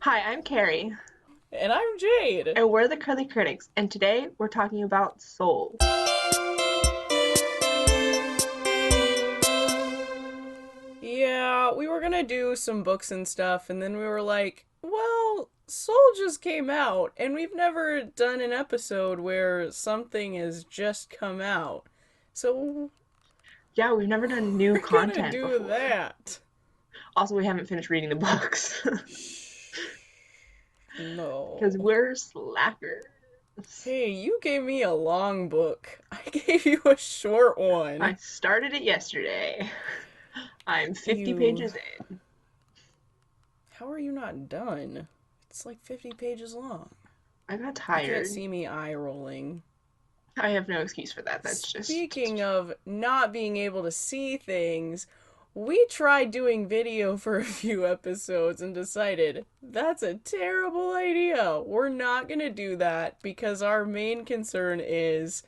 Hi, I'm Cari, And I'm Jade. and we're the Curly Critics, and today we're talking about Soul. Yeah, we were gonna do some books and stuff, and then we were like, well, Soul just came out, and we've never done an episode where something has just come out. So Yeah, we've never done new we're gonna content do before. that. Also, we haven't finished reading the books Shh. because No. we're slackers. Hey, you gave me a long book. I gave you a short I one. started it yesterday. I'm 50 You. pages in. How are you not done? It's like 50 pages long. I got You can't tired. see me eye rolling. I have no excuse for that. That's just. Speaking of not being able to see things, we tried doing video for a few episodes and decided that's a terrible idea. We're not going to do that because our main concern is,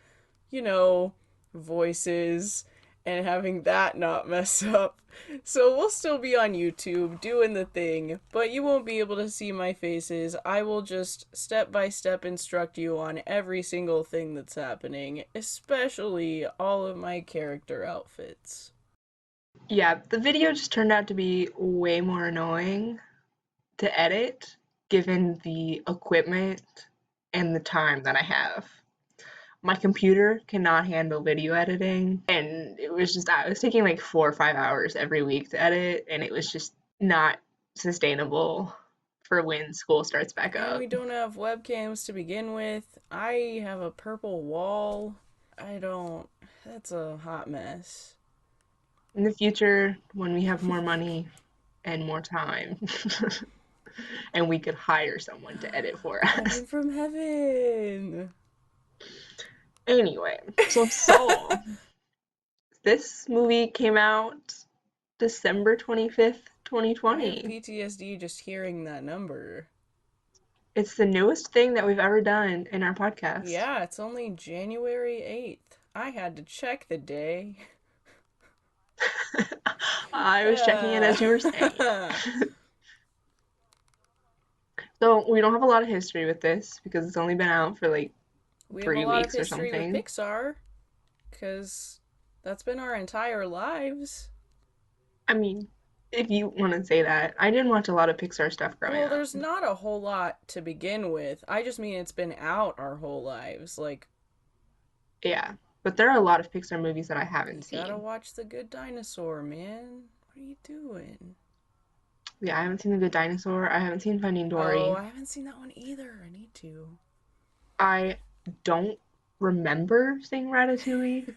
you know, voices and having that not mess up. So we'll still be on YouTube doing the thing, but you won't be able to see my faces. I will just step by step instruct you on every single thing that's happening, especially all of my character outfits. Yeah, the video just turned out to be way more annoying to edit given the equipment and the time that I have. My computer cannot handle video editing, and it was just I was taking like 4 or 5 hours every week to edit, and it was just not sustainable for when school starts back And we up. don't have webcams to begin with. I have a purple wall. I don't. That's a hot mess. In the future, when we have more money and more time, and we could hire someone to edit for us. Heaven from heaven. Anyway, so Soul. This movie came out December 25th, I have 2020. PTSD just hearing that number. It's the newest thing that we've ever done in our podcast. Yeah, it's only January 8th. I had to check the day. I was checking it Uh, as you were saying it. So we don't have a lot of history with this because it's only been out for like we have a three lot of weeks or history with something. Pixar, because that's been our entire lives. I mean, if you want to say that, I didn't watch a lot of Pixar stuff growing Well, up. there's not a whole lot to begin with. I just mean it's been out our whole lives. Like, Yeah, but there are a lot of Pixar movies that I you haven't gotta seen. watch The Good Dinosaur, man. What are you doing? Yeah, I haven't seen The Good Dinosaur. I haven't seen Finding Oh, Dory. I haven't seen that one either. I need to. I don't remember seeing Ratatouille,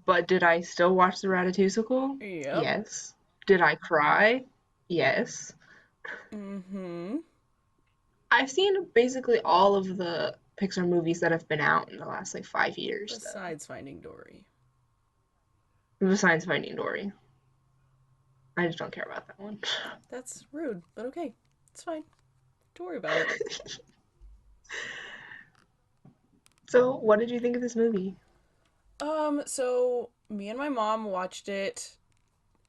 but did I still watch the Ratatouille sequel? Yep. Yes. Did I cry? Yes. Mm-hmm. I've seen basically all of the Pixar movies that have been out in the last like 5 years, though. Besides Finding Dory. Besides Finding Dory. I just don't care about that one. That's rude, but okay. It's fine. Don't worry about it. So, what did you think of this movie? So me and my mom watched it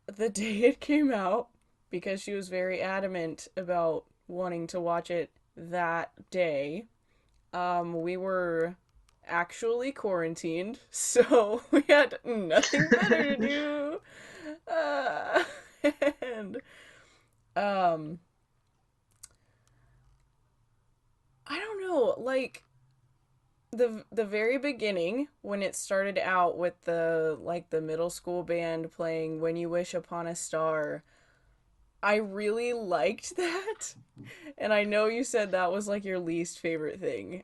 the day it came out because she was very adamant about wanting to watch it that day. We were actually quarantined, so we had nothing better to do. Uh, and um, I don't know, like the very beginning when it started out with the middle school band playing When You Wish Upon a Star. I really liked that. And I know you said that was like your least favorite thing.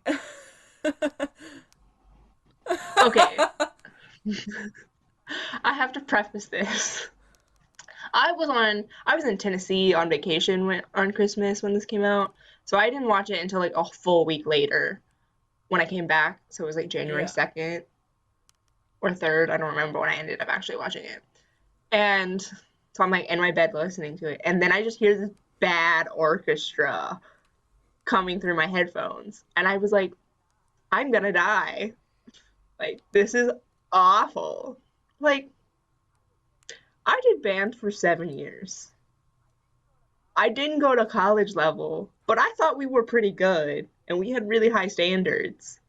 Okay, I have to preface this. I was in Tennessee on vacation on Christmas when this came out, so I didn't watch it until like a full week later when I came back. So it was like January Yeah. 2nd or 3rd. I don't remember when I ended up actually watching it. And so I'm like in my bed listening to it, and then I just hear this bad orchestra coming through my headphones, and I was like, I'm gonna die. Like this is awful. Like I did band for 7 years. I didn't go to college level, but I thought we were pretty good and we had really high standards.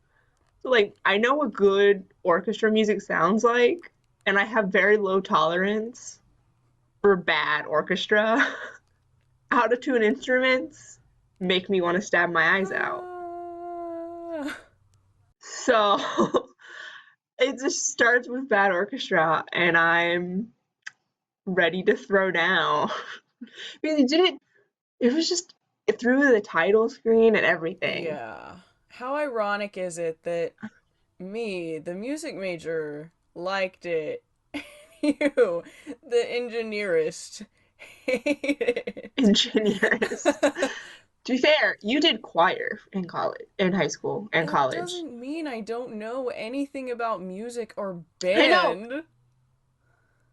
So like I know what good orchestra music sounds like, and I have very low tolerance for bad orchestra. Out of tune instruments make me want to stab my eyes out. Ah. So it just starts with bad orchestra, and I'm ready to throw down. Because it didn't, it was just through the title screen and everything. Yeah. How ironic is it that me, the music major, liked it? You, the engineerist, hated Engineers. it. To be fair, you did choir in college, in high school and That college. doesn't mean I don't know anything about music or I know, band.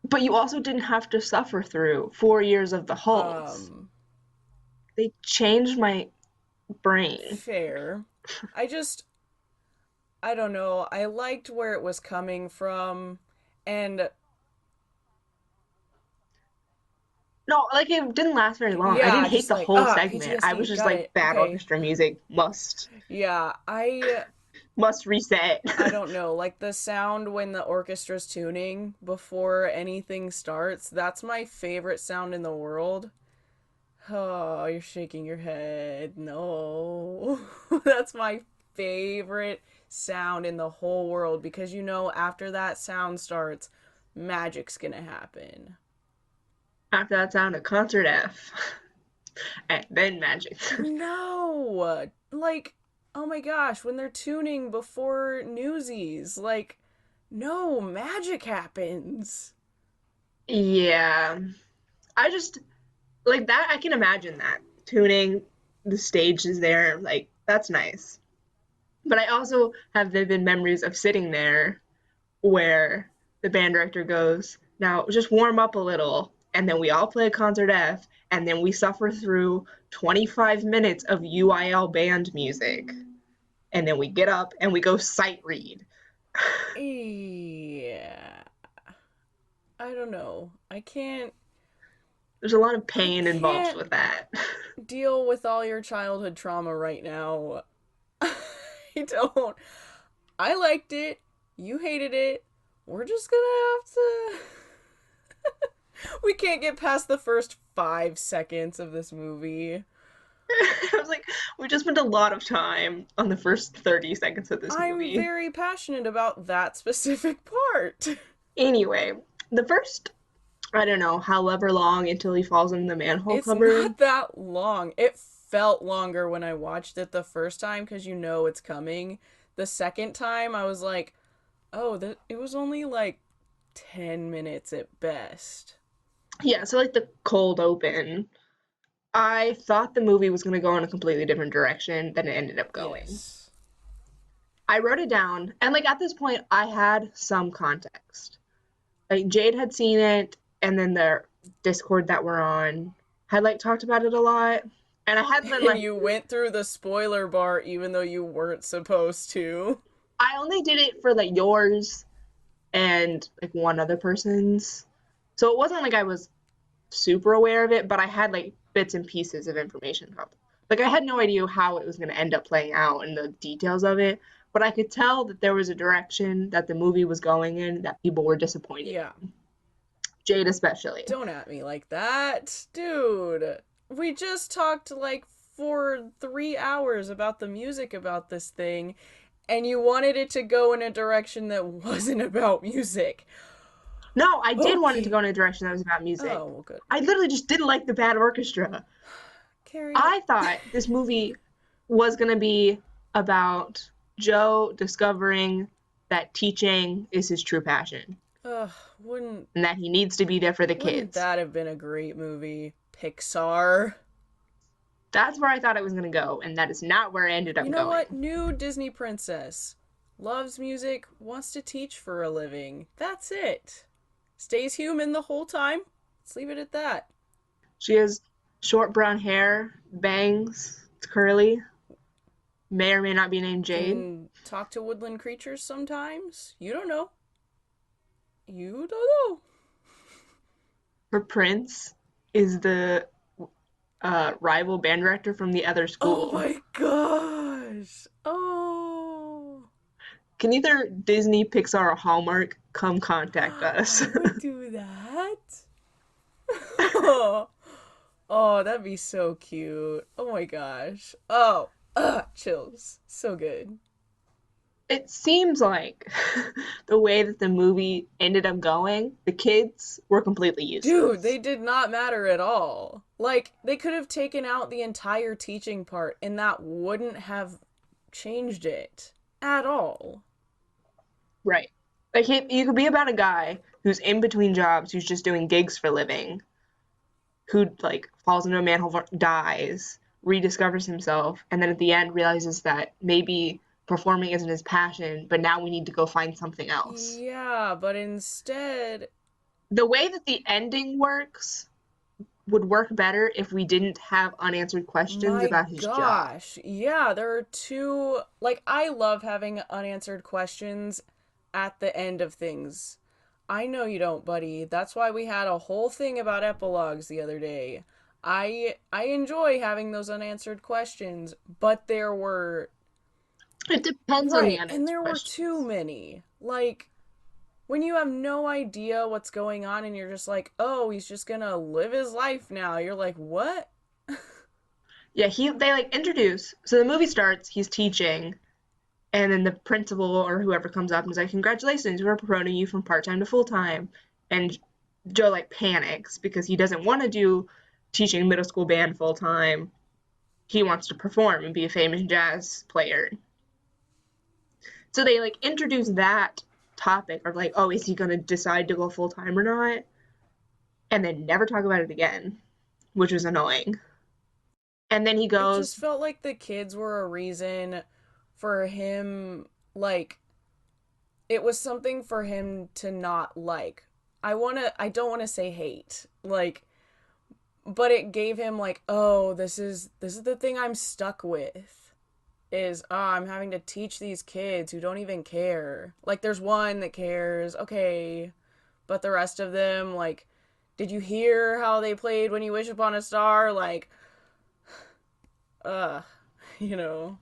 but you also didn't have to suffer through 4 years of the halls. Um, They changed my brain. Fair. I just, I don't know. I liked where it was coming from, and No, like it didn't last very long. I didn't yeah, hate just the like, whole segment. I was PTSD, just got like it. bad Okay. orchestra music Yeah, must reset. I don't know, like the sound when the orchestra's tuning before anything starts, that's my favorite sound in the world. Oh, you're shaking your head. No. That's my favorite sound in the whole world because you know after that sound starts, magic's gonna happen. After that sound, a concert F, and then magic. No! Like, oh my gosh, when they're tuning before Newsies, like, no, magic happens. Yeah, I just like that. I can imagine that tuning the stage is there. Like that's nice. But I also have vivid memories of sitting there where the band director goes, now just warm up a little, and then we all play a concert F, and then we suffer through 25 minutes of UIL band music, and then we get up and we go sight read. Yeah. I don't know. There's a lot of I pain involved can't with that. deal with all your childhood trauma right now. I don't. I liked it. You hated it. We're just gonna have to. We can't get past the first 5 seconds of this movie. I was like, we just spent a lot of time on the first 30 seconds of this I'm movie. very passionate about that specific part. Anyway, the first, I don't know, however long until he falls in the manhole It's cover. not that long. It felt longer when I watched it the first time because you know it's coming. The second time, I was like, oh, it was only like 10 minutes at best. Yeah, so like the cold open. I thought the movie was going to go in a completely different direction than it ended up going. Yes. I wrote it down, and like at this point, I had some context. Like Jade had seen it, and then the Discord that we're on had like talked about it a lot, and I had been And like, you went through the spoiler bar even though you weren't supposed to. I only did it for like yours and like one other person's, so it wasn't like I was super aware of it, but I had like bits and pieces of information about it. Like I had no idea how it was going to end up playing out and the details of it, but I could tell that there was a direction that the movie was going in that people were disappointed Yeah. in. Jade especially. Don't at me like that. Dude, we just talked like for 3 hours about the music about this thing, and you wanted it to go in a direction that wasn't about music. No, I did want it to Okay. go in a direction that was about music. Oh, well, good. I literally just didn't like the bad orchestra. Carrie. I thought this movie was going to be about Joe discovering that teaching is his true passion Ugh, wouldn't and that he needs to be there for the wouldn't kids. that have been a great movie? Pixar. That's where I thought it was going to go, and that is not where it ended You up know what? going. New Disney princess. Loves music, wants to teach for a living. That's it. Stays human the whole time. Let's leave it at that. She has short brown hair, bangs, it's curly, may or may not be named Jade. Can talk to woodland creatures sometimes. You don't know. You don't know. Her prince is the rival band director from the other Oh school. my gosh. Oh. Can either Disney, Pixar, or Hallmark come contact us? I would do that. Oh, oh, that'd be so cute. Oh my gosh. Oh, chills. So good. It seems like the way that the movie ended up going, the kids were completely Dude, useless. they did not matter at all. Like, they could have taken out the entire teaching part, and that wouldn't have changed it at all. Right. Like you could be about a guy who's in between jobs, who's just doing gigs for a living, who like falls into a manhole, dies, rediscovers himself, and then at the end realizes that maybe performing isn't his passion, but now we need to go find something else. Yeah, but instead, The way that the ending works would work better if we didn't have unanswered questions my about his job. gosh. Yeah, there are two. Like, I love having unanswered questions at the end of things. I know you don't, buddy. That's why we had a whole thing about epilogues the other day. I enjoy having those unanswered questions, but there were It depends on the right, and unanswered there were too questions. many. Like when you have no idea what's going on and you're just like, "Oh, he's just going to live his life now." You're like, "What?" Yeah, they like introduce. So the movie starts, he's teaching, and then the principal or whoever comes up and is like, "Congratulations, we're promoting you from part-time to full-time." And Joe like panics because he doesn't want to do teaching middle school band full-time. He wants to perform and be a famous jazz player. So they like introduce that topic of like, oh, is he going to decide to go full-time or not? And then never talk about it again, which was annoying. And then he It goes, just felt like the kids were a reason for him, like it was something for him to not like. I don't want to say hate. Like, but it gave him like, "Oh, this is the thing I'm stuck with." Is I'm having to teach these kids who don't even care. Like there's one that cares, okay, but the rest of them, like, did you hear how they played When You Wish Upon a Star? Like, uh, you know.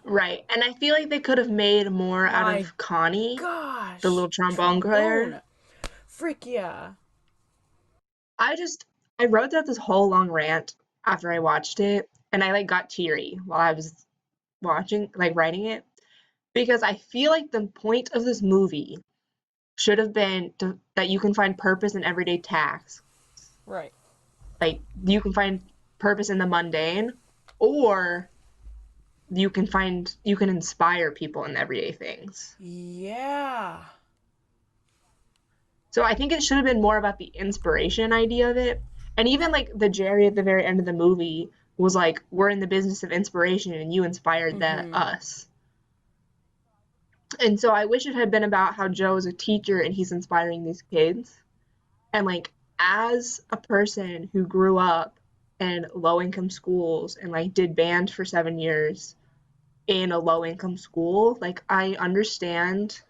right. And I feel like they could have made more out My of Connie, the gosh, little trombone player. trombone. Frick yeah. I just I wrote out this whole long rant after I watched it, and I like got teary while I was watching, like writing it, because I feel like the point of this movie should have been that you can find purpose in everyday tasks. Right. Like you can find purpose in the mundane, or you can inspire people in everyday things. Yeah. So I think it should have been more about the inspiration idea of it. And even like the Jerry at the very end of the movie was like, we're in the business of inspiration and you inspired that Mm-hmm. us. And so I wish it had been about how Joe is a teacher and he's inspiring these kids. And like as a person who grew up in low income schools and like did band for 7 years in a low income school, like I understand.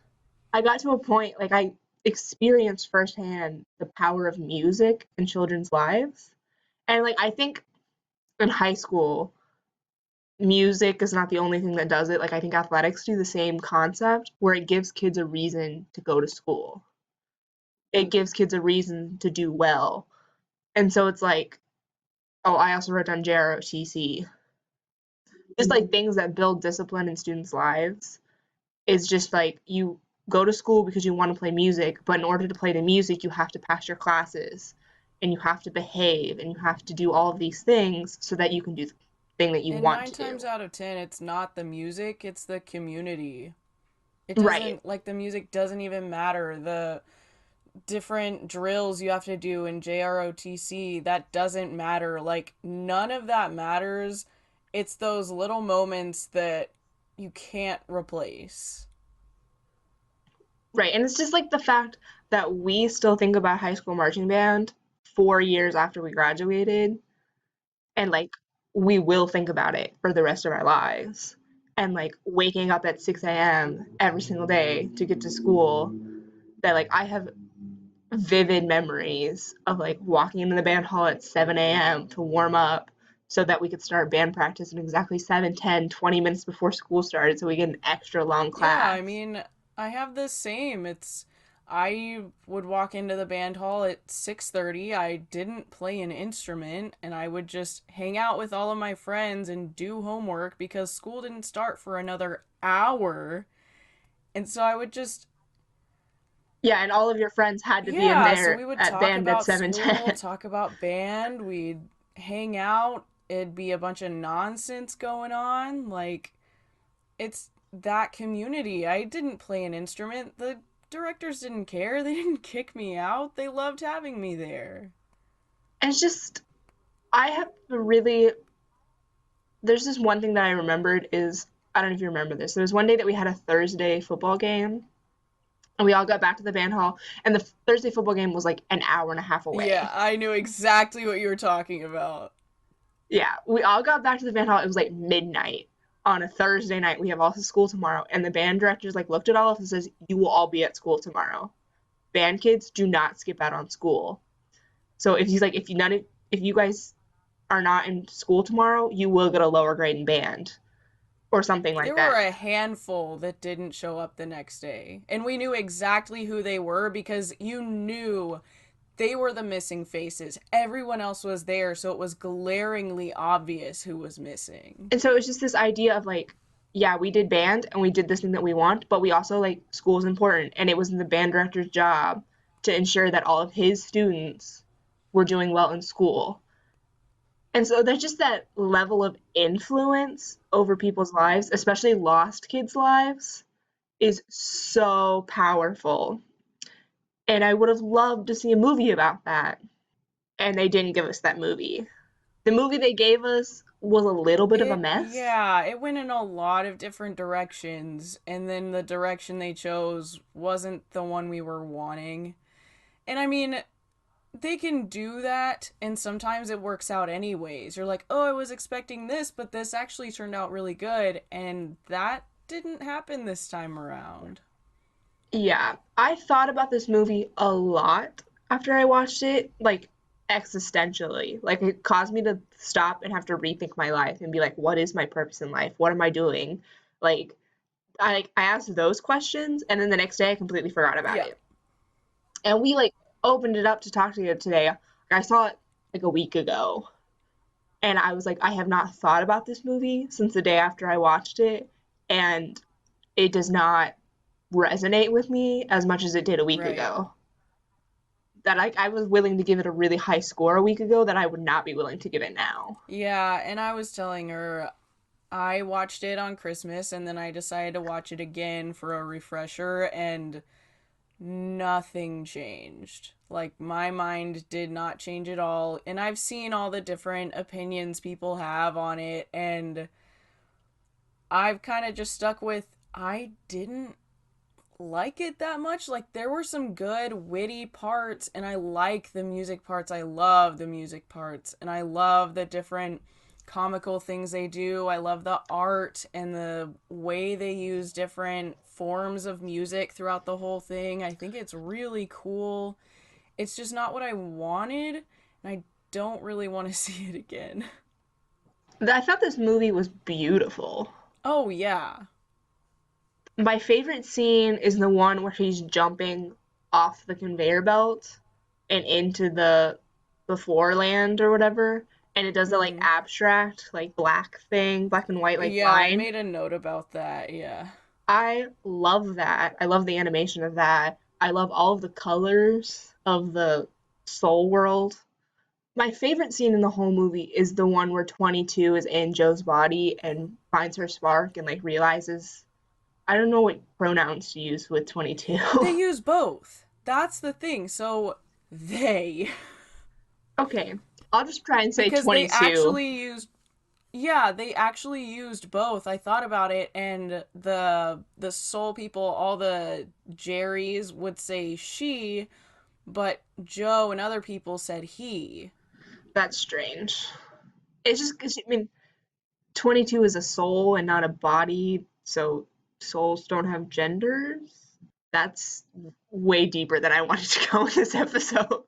I got to a point like I experienced firsthand the power of music in children's lives. And like I think in high school, music is not the only thing that does it. Like I think athletics do the same concept where it gives kids a reason to go to school. It gives kids a reason to do well. And so it's like, oh, I also wrote down JROTC. Just like things that build discipline in students' lives is just like you go to school because you want to play music, but in order to play the music, you have to pass your classes and you have to behave and you have to do all of these things so that you can do the thing that you And want nine to times do. out of ten, it's not the music, it's the community. It Right. doesn't, like, the music doesn't even matter. The different drills you have to do in JROTC, that doesn't matter. Like, none of that matters. It's those little moments that you can't replace. Right. And it's just like the fact that we still think about high school marching band 4 years after we graduated, and like we will think about it for the rest of our lives. And like waking up at 6 a.m. every single day to get to school, that like I have vivid memories of like walking into the band hall at 7 a.m. to warm up so that we could start band practice in exactly 7, 10, 20 minutes before school started so we get an extra long Yeah, I class. mean, I have the same. I would walk into the band hall at 6:30. I didn't play an instrument and I would just hang out with all of my friends and do homework because school didn't start for another hour. And so I would just Yeah, and all of your friends had to be in yeah, so we there would at talk band at about school, 7:10. talk about band, we'd hang out. It'd be a bunch of nonsense going on. Like it's that community. I didn't play an instrument. The directors didn't care. They didn't kick me out. They loved having me there. And it's just I have a really there's this one thing that I remembered is I don't know if you remember this. There was one day that we had a Thursday football game and we all got back to the band hall and the Thursday football game was like an hour and a half Yeah, away. I knew exactly what you were talking about. Yeah, we all got back to the band hall. It was like midnight on a Thursday night. We have all to school tomorrow, and the band directors like looked at all of us and says, "You will all be at school tomorrow. Band kids do not skip out on school. So if you guys are not in school tomorrow, you will get a lower grade in band or something like There were that." a handful that didn't show up the next day. And we knew exactly who they were because you knew they were the missing faces. Everyone else was there, so it was glaringly obvious who was missing. And so it was just this idea of like, yeah, we did band and we did this thing that we want, but we also like school is important, and it was the band director's job to ensure that all of his students were doing well in school. And so there's just that level of influence over people's lives, especially lost kids' lives, is so powerful. And I would have loved to see a movie about that. And they didn't give us that movie. The movie they gave us was a little bit of a mess. It went in a lot of different directions, and then the direction they chose wasn't the one we were wanting. And I mean, they can do that, and sometimes it works out anyways. You're like, oh, I was expecting this, but this actually turned out really good, and that didn't happen this time around. Yeah, I thought about this movie a lot after I watched it, like existentially. Like it caused me to stop and have to rethink my life and be like, what is my purpose in life? What am I doing? Like I asked those questions and then the next day I completely forgot about Yeah, it. And we like opened it up to talk to you today. I saw it like a week ago and I was like, I have not thought about this movie since the day after I watched it, and it does not resonate with me as much as it did a week right. ago. That I was willing to give it a really high score a week ago that I would not be willing to give it now. Yeah, and I was telling her I watched it on Christmas and then I decided to watch it again for a refresher and nothing changed. Like my mind did not change at all. And I've seen all the different opinions people have on it and I've kind of just stuck with I didn't like it that much. Like there were some good witty parts and I like the music parts. I love the music parts and I love the different comical things they do. I love the art and the way they use different forms of music throughout the whole thing. I think it's really cool. It's just not what I wanted and I don't really want to see it again. I thought this movie was beautiful. Oh yeah. My favorite scene is the one where he's jumping off the conveyor belt and into the before land or whatever, and it does the like Mhm. abstract like black thing, black and white like Yeah, I line. made a note about that. Yeah. I love that. I love the animation of that. I love all of the colors of the soul world. My favorite scene in the whole movie is the one where 22 is in Joe's body and finds her spark and like realizes I don't know what pronouns to use with 22. They use both. That's the thing. So they Okay, I'll just try and say because they 22. actually used yeah, they actually used both. I thought about it and the soul people, all the Jerrys would say she, but Joe and other people said he. That's strange. It's just because, I mean, 22 is a soul and not a body, so souls don't have genders. That's way deeper than I wanted to go in this episode.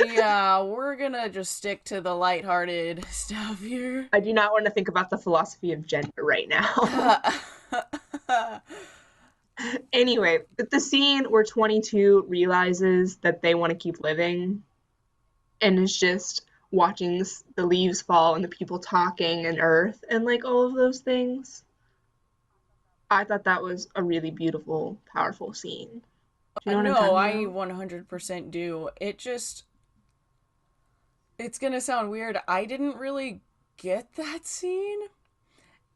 Yeah, we're gonna just stick to the lighthearted stuff here. I do not want to think about the philosophy of gender right now. Anyway, the scene where 22 realizes that they want to keep living and is just watching the leaves fall and the people talking and Earth and like all of those things. I thought that was a really beautiful, powerful scene. Do you know what I'm No, talking I about? 100% do. It's gonna sound weird. I didn't really get that scene.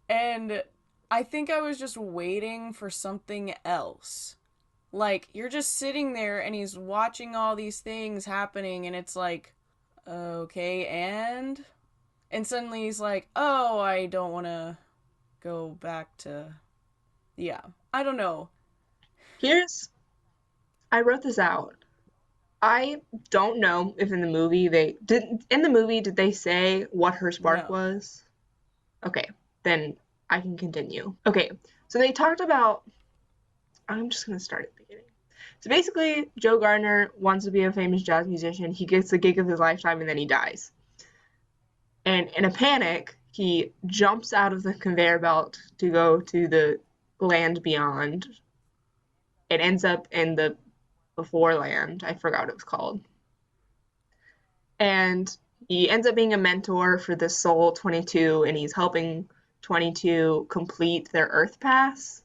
And I think I was just waiting for something else. Like, you're just sitting there and he's watching all these things happening, and it's like, okay, and? And suddenly he's like, oh, I don't want to go back to. Yeah, I don't know. Here's I wrote this out. I don't know if in the movie did they say what her spark No. was? Okay, then I can continue. Okay, so they talked about I'm just gonna start at the beginning. So basically, Joe Gardner wants to be a famous jazz musician. He gets the gig of his lifetime and then he dies. And in a panic, he jumps out of the conveyor belt to go to the land beyond. It ends up in the before land. I forgot what it was called. And he ends up being a mentor for the Soul 22, and he's helping 22 complete their Earth Pass.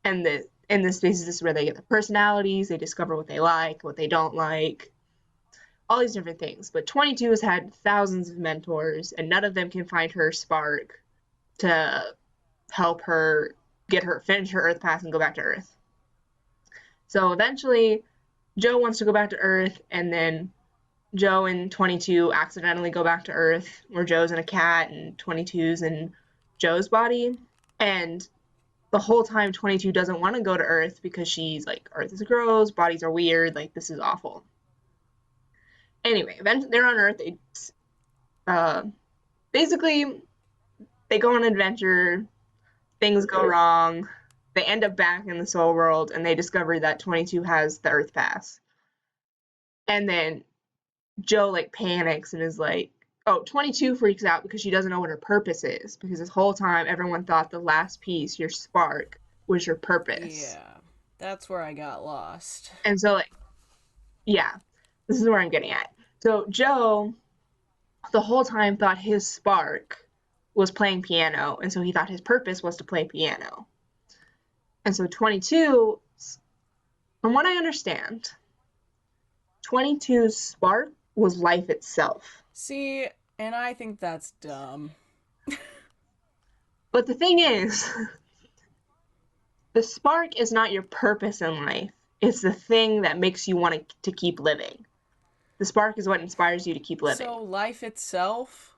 And in this space, this is where they get the personalities, they discover what they like, what they don't like, all these different things. But 22 has had thousands of mentors, and none of them can find her spark to help her finish her Earth Pass and go back to Earth. So eventually, Joe wants to go back to Earth, and then Joe and 22 accidentally go back to Earth, where Joe's in a cat and 22's in Joe's body. And the whole time, 22 doesn't want to go to Earth because she's like, Earth is gross, bodies are weird, like, this is awful. Anyway, eventually they're on Earth. Uh, Basically, they go on an adventure, things go wrong, they end up back in the Soul World, and they discover that 22 has the Earth Pass. And then Joe like panics and is like, oh, 22 freaks out because she doesn't know what her purpose is. Because this whole time, everyone thought the last piece, your spark, was your purpose. Yeah, that's where I got lost. And so, like, yeah, this is where I'm getting at. So, Joe, the whole time, thought his spark was playing piano. And so he thought his purpose was to play piano. And so, 22, from what I understand, 22's spark was life itself. See, and I think that's dumb. But the thing is, the spark is not your purpose in life. It's the thing that makes you want to keep living. The spark is what inspires you to keep living. So, life itself?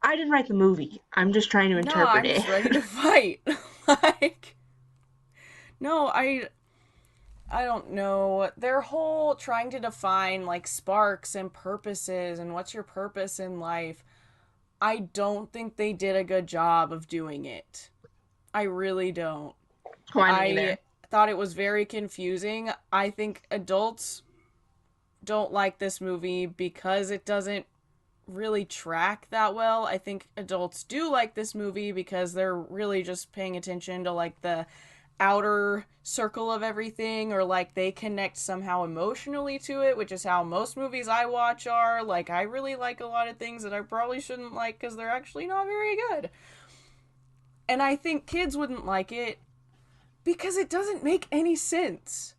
I didn't write the movie. I'm just trying to Nah, interpret I'm it. just ready to fight. Like, no, I don't know. Their whole trying to define like sparks and purposes and what's your purpose in life. I don't think they did a good job of doing it. I really don't. Oh, I don't I either. thought it was very confusing. I think adults don't like this movie because it doesn't really track that well. I think adults do like this movie because they're really just paying attention to like the outer circle of everything, or like they connect somehow emotionally to it, which is how most movies I watch are. Like, I really like a lot of things that I probably shouldn't like because they're actually not very good. And I think kids wouldn't like it because it doesn't make any sense.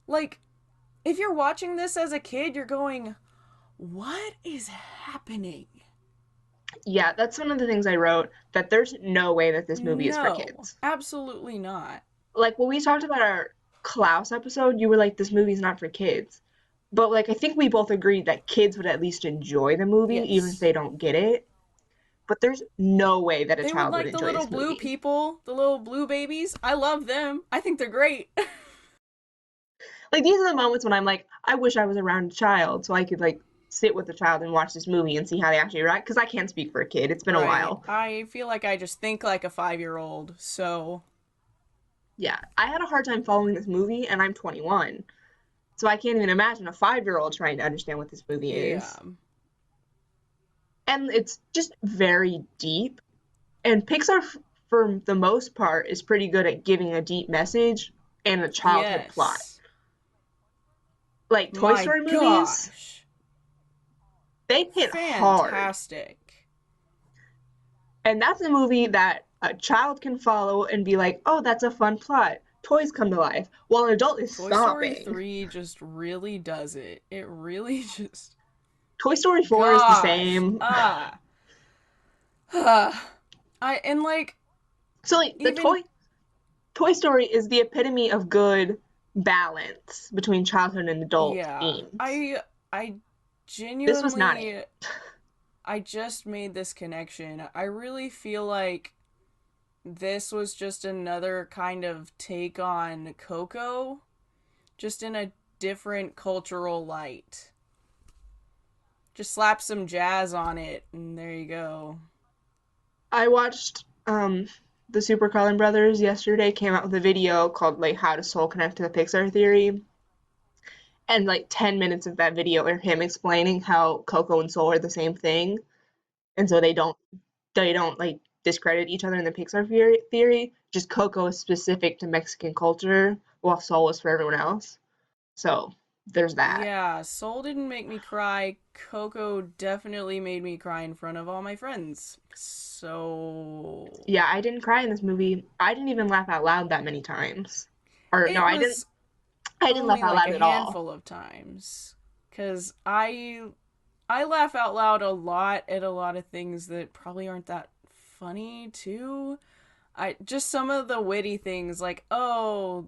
Like, if you're watching this as a kid, you're going, what is happening? Yeah, that's one of the things I wrote, that there's no way that this movie is for No, kids. absolutely not. Like when we talked about our Klaus episode, you were like, this movie's not for kids. But like I think we both agreed that kids would at least enjoy the movie, even if Yes. they don't get it. But there's no way that a They would child would like the enjoy little this blue movie. people, the little blue babies. I love them. I think they're great. Like these are the moments when I'm like, I wish I was around a child so I could like sit with the child and watch this movie and see how they actually react. Because I can't speak for a kid. It's been a Right. while. I feel like I just think like a 5-year old, so. Yeah, I had a hard time following this movie, and I'm 21. So I can't even imagine a 5-year-old trying to understand what this movie Yeah. is. And it's just very deep. And Pixar, for the most part, is pretty good at giving a deep message and a childhood plot. Yes. Like Toy My Story movies, gosh. they hit hard. Fantastic. And that's a movie that a child can follow and be like, oh, that's a fun plot. Toys come to life. While an adult is Toy Story sobbing. 3 just really does it. It really just. Toy Story 4 is the Gosh. same. And like, So like the even. Toy Story is the epitome of good balance between childhood and adult Yeah. themes. I This was not it. genuinely. I just made this connection. I really feel like this was just another kind of take on Coco, just in a different cultural light. Just slap some jazz on it, and there you go. I watched the Super Carlin brothers yesterday came out with a video called like How Does Soul Connect to the Pixar Theory? And like 10 minutes of that video are him explaining how Coco and Soul are the same thing. And so they don't like discredit each other in the Pixar theory. Just Coco is specific to Mexican culture, while Soul is for everyone else. So there's that. Yeah, Soul didn't make me cry. Coco definitely made me cry in front of all my friends. So. Yeah, I didn't cry in this movie. I didn't even laugh out loud that many times. Or no, It I didn't. was I didn't laugh only out like loud a at all. handful of times. Because I laugh out loud a lot at a lot of things that probably aren't that funny too. I just some of the witty things like, oh,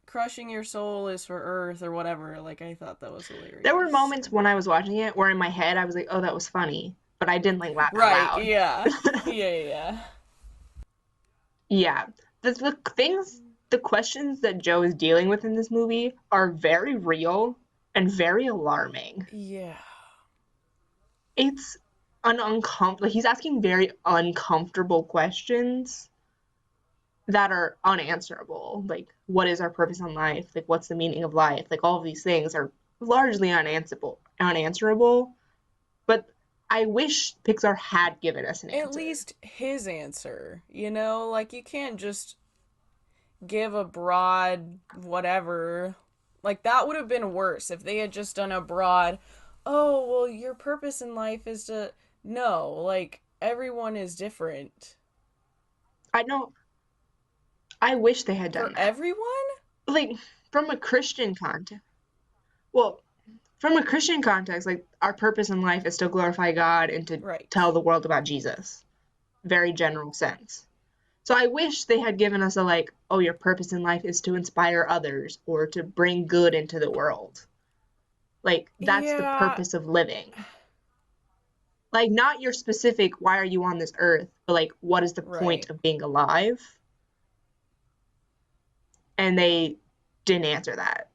crushing your soul is for Earth or whatever. Like I thought that was There were hilarious. moments when I was watching it where in my head I was like, "Oh, that was funny," but I didn't like laugh out Right, loud. yeah. Yeah. Yeah, the questions that Joe is dealing with in this movie are very real and very alarming. Yeah. It's an uncomfortable. He's asking very uncomfortable questions that are unanswerable. Like, what is our purpose in life? Like, what's the meaning of life? Like, all of these things are largely unanswerable. But I wish Pixar had given us an At answer. least his answer, you know? Like you can't just give a broad whatever. Like that would have been worse if they had just done a broad, oh, well, your purpose in life is to. No, like everyone is different. I know. I wish they had For done that. everyone? Like, from a Christian context. Well, from a Christian context, like our purpose in life is to glorify God and to tell Right. the world about Jesus. Very general sense. So I wish they had given us a like, oh, your purpose in life is to inspire others or to bring good into the world. Like that's the Yeah, purpose of living. Like not your specific why are you on this earth, but like what is the point right. of being alive? And they didn't answer that.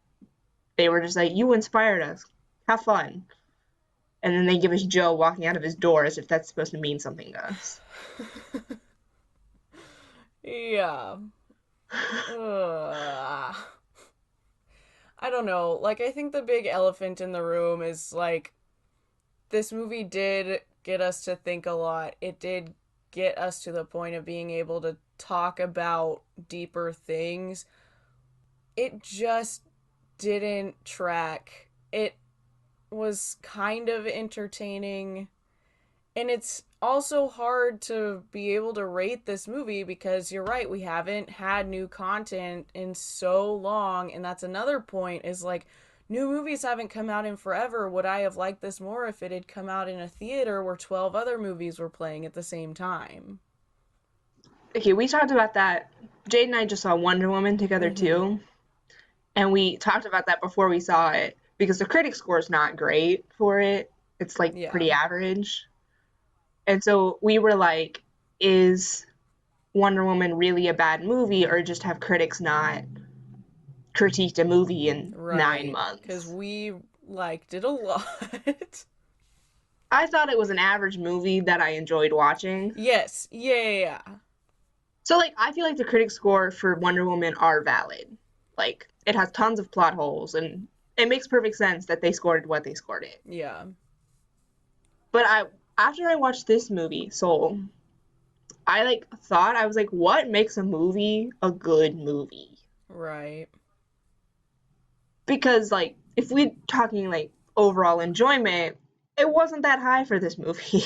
They were just like, you inspired us. Have fun. And then they give us Joe walking out of his door as if that's supposed to mean something to us. Yeah. Ugh. I don't know. Like, I think the big elephant in the room is like, this movie did get us to think a lot. It did get us to the point of being able to talk about deeper things. It just didn't track. It was kind of entertaining. And it's also hard to be able to rate this movie because you're right, we haven't had new content in so long. And that's another point is like, new movies haven't come out in forever. Would I have liked this more if it had come out in a theater where 12 other movies were playing at the same time? Okay, we talked about that. Jade and I just saw Wonder Woman together Mm-hmm. too. And we talked about that before we saw it because the critic score is not great for it. It's like Yeah. pretty average. And so we were like, is Wonder Woman really a bad movie or just have critics not critiqued a movie in nine Right. Because months? we liked it a lot. I thought it was an average movie that I enjoyed watching. Yes. Yeah. So like I feel like the critic score for Wonder Woman are valid. Like it has tons of plot holes and it makes perfect sense that they scored what they scored it. Yeah. But I after I watched this movie, Soul, I like thought I was like, what makes a movie a good movie? Right. Because like if we're talking like overall enjoyment, it wasn't that high for this movie.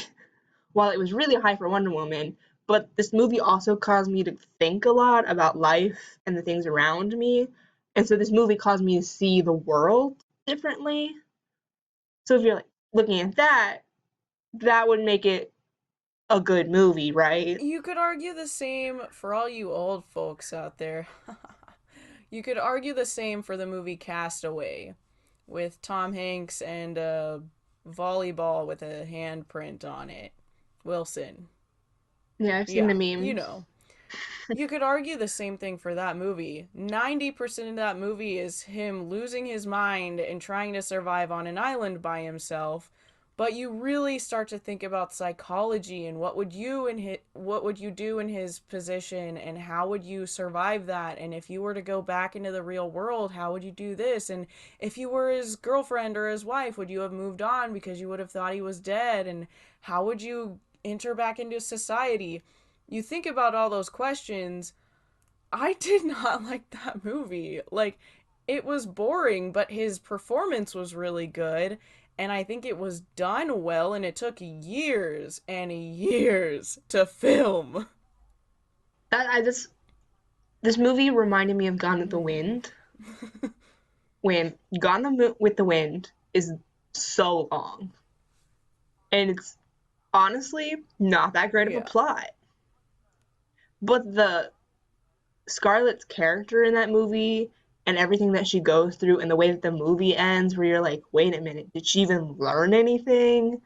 While it was really high for Wonder Woman, but this movie also caused me to think a lot about life and the things around me. And so this movie caused me to see the world differently. So if you're like looking at that, that would make it a good movie, right? You could argue the same for all you old folks out there. You could argue the same for the movie Castaway with Tom Hanks and a volleyball with a handprint on it. Wilson. Yeah, I've seen the Yeah, you memes. know. You could argue the same thing for that movie. 90% of that movie is him losing his mind and trying to survive on an island by himself. But you really start to think about psychology and what would you do in his position and how would you survive that, and if you were to go back into the real world, how would you do this, and if you were his girlfriend or his wife, would you have moved on because you would have thought he was dead, and how would you enter back into society? You think about all those questions. I did not like that movie. Like, it was boring, but his performance was really good. And I think it was done well, and it took years and years to film. That I just this movie reminded me of Gone with the Mm-hmm. Wind when with the Wind is so long and it's honestly not that great of a Yeah. plot. But the Scarlett's character in that movie and everything that she goes through and the way that the movie ends where you're like, wait a minute, did she even learn anything?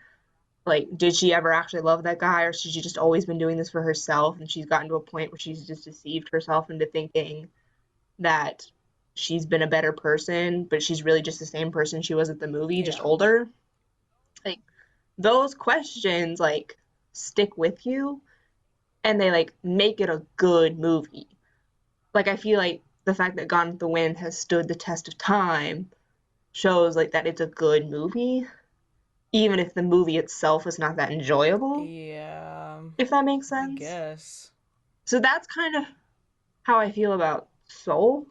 Like, did she ever actually love that guy, or has she just always been doing this for herself and she's gotten to a point where she's just deceived herself into thinking that she's been a better person, but she's really just the same person she was at the movie, just Yeah. older? Like, those questions like stick with you and they like make it a good movie. Like I feel like the fact that Gone with the Wind has stood the test of time shows like that it's a good movie, even if the movie itself is not that enjoyable, Yeah. if that makes I sense. guess. So that's kind of how I feel about Soul,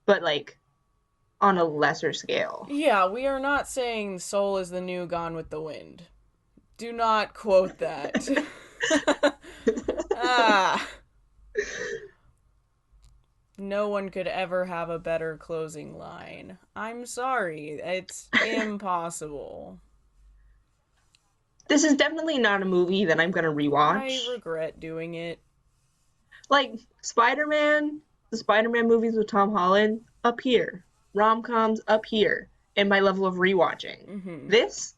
but like on a lesser scale. Yeah, we are not saying Soul is the new Gone with the Wind. Do not quote that. Ah. No one could ever have a better closing line. I'm sorry. It's impossible. This is definitely not a movie that I'm gonna I rewatch. regret doing it. Like Spider-Man, the Spider-Man movies with Tom Holland, up here. Rom-coms up here in my level of rewatching. Hmm. This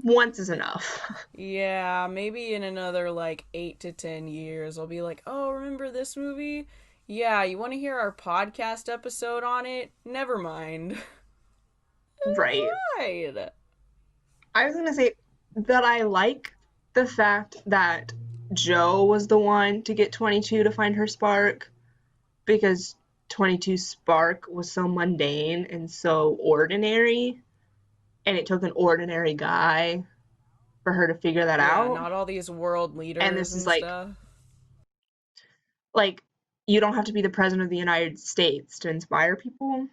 once is enough. Yeah, maybe in another like 8 to 10 years, I'll be like, oh, remember this movie? Yeah, you want to hear our podcast episode on it? Never mind. It was Right. right. I was gonna say that I like the fact that Joe was the one to get 22 to find her spark because 22's spark was so mundane and so ordinary, and it took an ordinary guy for her to figure that Yeah, out. not all these world And leaders this is and stuff. like you don't have to be the president of the United States to inspire people.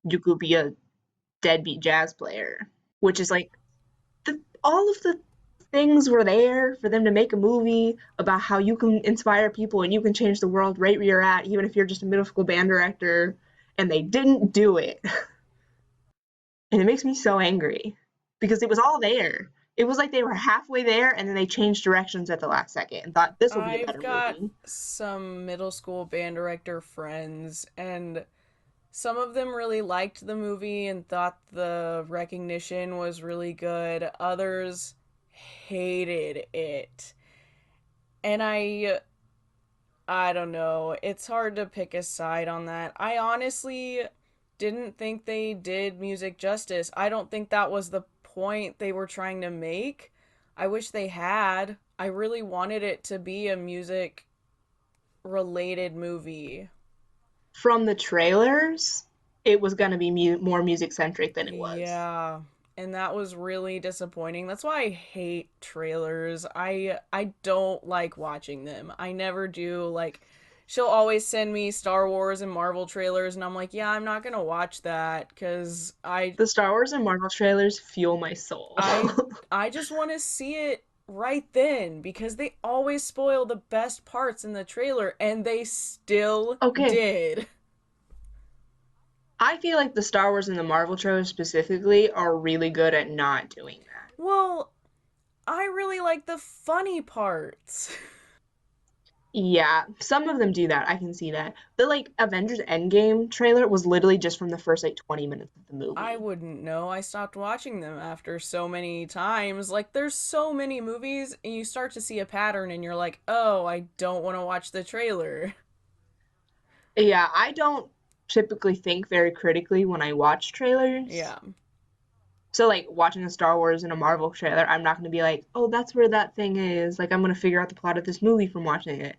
You could be a deadbeat jazz player, which is like all of the things were there for them to make a movie about how you can inspire people and you can change the world right where you're at, even if you're just a middle school band director. And they didn't do it. And it makes me so angry because it was all there. It was like they were halfway there and then they changed directions at the last second and thought this will be a I've better got movie. some middle school band director friends, and some of them really liked the movie and thought the recognition was really good. Others hated it. And I don't know. It's hard to pick a side on that. I honestly didn't think they did music justice. I don't think that was the point they were trying to make. I wish they had. I really wanted it to be a music related movie. From the trailers, it was going to be more music centric than it was. Yeah. And that was really disappointing. That's why I hate trailers. I don't like watching them. I never do. Like, she'll always send me Star Wars and Marvel trailers and I'm like, "Yeah, I'm not going to watch that cuz The Star Wars and Marvel trailers fuel my soul. I I just want to see it right then because they always spoil the best parts in the trailer and they still Okay, did." I feel like the Star Wars and the Marvel trailers specifically are really good at not doing that. Well, I really like the funny parts. Yeah, some of them do that. I can see that. The like Avengers Endgame trailer was literally just from the first like 20 minutes of the I movie. wouldn't know. I stopped watching them after so many times. Like, there's so many movies, and you start to see a pattern, and you're like, oh, I don't want to watch the trailer. Yeah, I don't typically think very critically when I watch trailers. Yeah. So like watching a Star Wars and a Marvel trailer, I'm not going to be like, "Oh, that's where that thing is." Like I'm going to figure out the plot of this movie from watching it.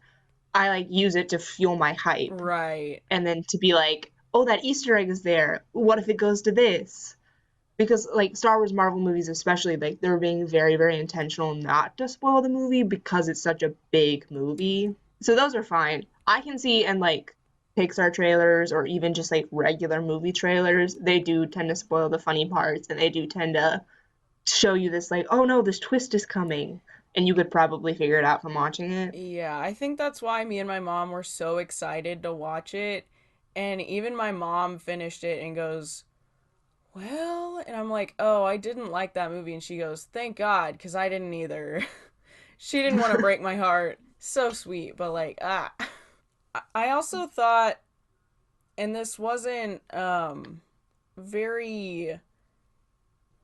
I like use it to fuel my hype Right. and then to be like, "Oh, that Easter egg is there. What if it goes to this?" Because like Star Wars Marvel movies especially, like they're being very very intentional not to spoil the movie because it's such a big movie. So those are fine. I can see and like Pixar trailers or even just like regular movie trailers, they do tend to spoil the funny parts and they do tend to show you this like, oh no, this twist is coming, and you could probably figure it out from watching it. Yeah, I think that's why me and my mom were so excited to watch it. And even my mom finished it and goes, well, and I'm like, oh, I didn't like that movie. And she goes, thank God, because I didn't either. She didn't want to break my heart. So sweet, but like, ah. I also thought, and this wasn't very